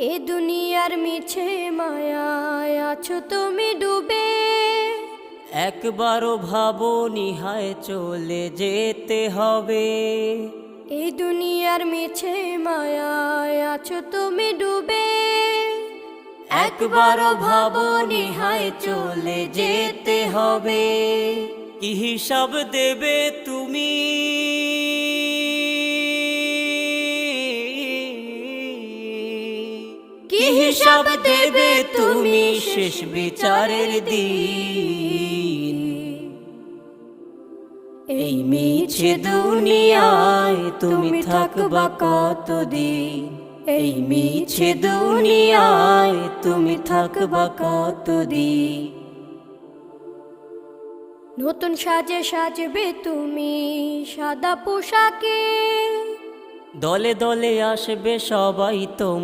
এ দুনিয়ার মিছে মায়ায় আছো তুমি ডুবে, একবারও ভাবো নিহায় চলে যেতে হবে। এই দুনিয়ার মিছে মায়ায় আছো তুমি ডুবে, একবারও ভাবো নিহায় চলে যেতে হবে। কি হিসাব দেবে তুমি, কি হিসাব দেবে তুমি শেষ বিচারের দিন। এই মিছে দুনিয়ায় তুমি থাকবা কতদিন, এই মিছে দুনিয়ায় তুমি থাকবা কতদিন। নতুন সাজে সাজবে তুমি সাদা পোশাকে, দলে দলে আসবে সবাই তো